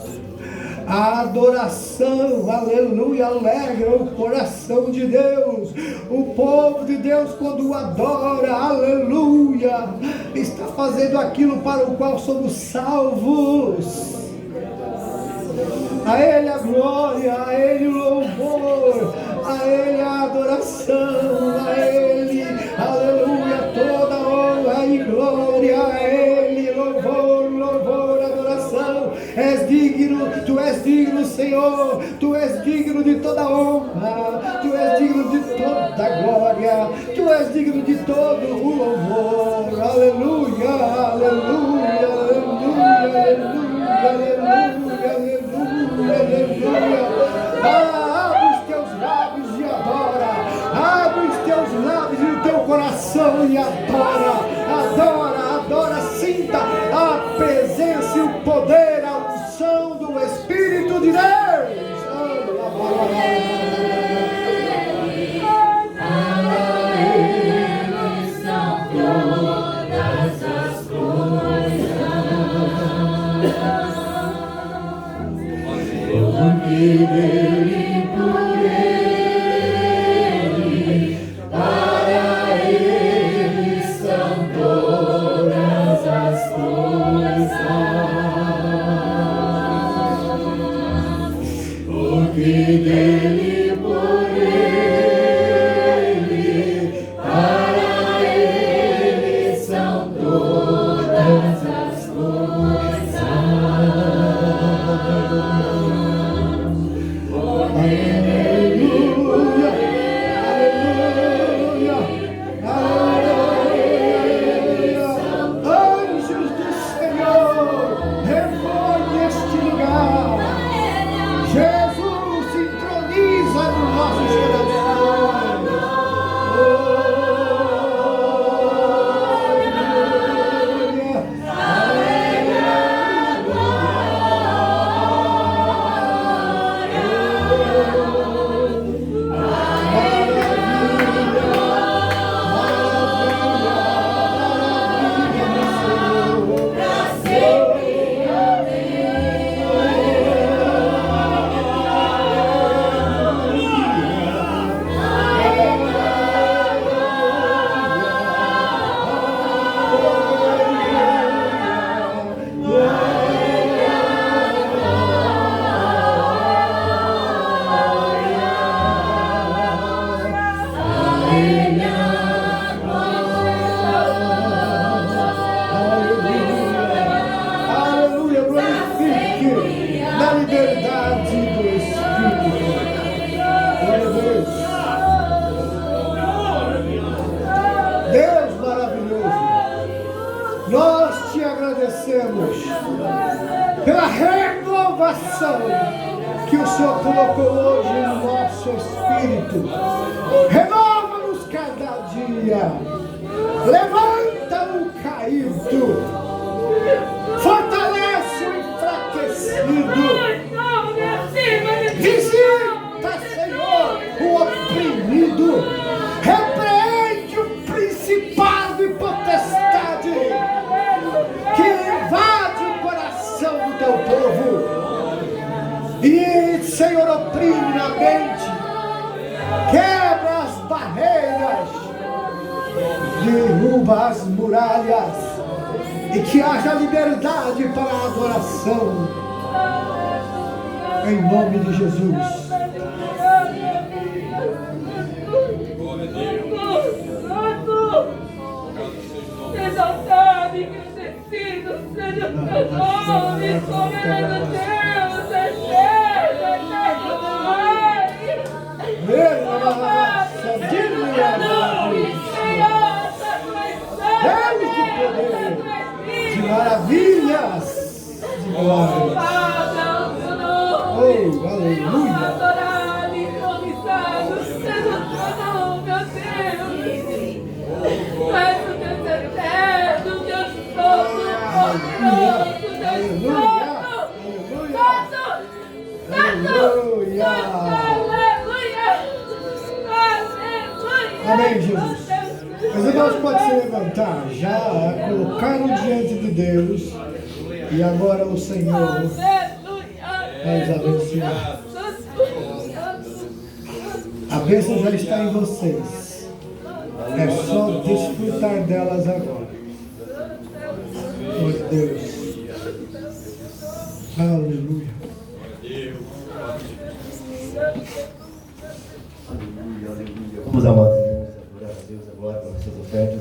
A adoração, aleluia, alegra o coração de Deus. O povo de Deus, quando adora, aleluia, está fazendo aquilo para o qual somos salvos. A Ele a glória, a Ele o louvor, a Ele a adoração, a Ele, aleluia, toda honra e glória, a Ele, louvor, louvor, adoração. És digno, Tu és digno, Senhor, Tu és digno de toda honra, Tu és digno de toda glória, Tu és digno de todo o louvor, aleluia, aleluia, aleluia, aleluia, aleluia, aleluia. e adora, sinta a presença e o poder, a unção do Espírito de Deus. Pela renovação que o Senhor colocou hoje no nosso espírito. Renova-nos cada dia. Levanta o caído. Fortalece o enfraquecido. Visita, Senhor, o oprimido. Repreende o principado e potestade que invade o coração do teu povo. E, Senhor, oprime na mente, quebra as barreiras, derruba as muralhas, e que haja liberdade para a adoração, em nome de Jesus. Exaltado e engrandecido seja o teu nome, soberano Deus, eterno, eterno Pai. Deus de poder, de maravilhas, de glória. Oh, aleluia. Adorado e entronizado seja o teu nome, meu Deus. Mas o Deus eterno, Deus todo-poderoso, Deus todo. Aleluia. Amém, Jesus. Os irmãos podem se levantar, já colocaram diante de Deus, e agora o Senhor vai os abençoar. A bênção já está em vocês, é só desfrutar delas agora. Oh Deus, aleluia. Vamos, amados irmãos, adorar a Deus agora com as suas ofertas.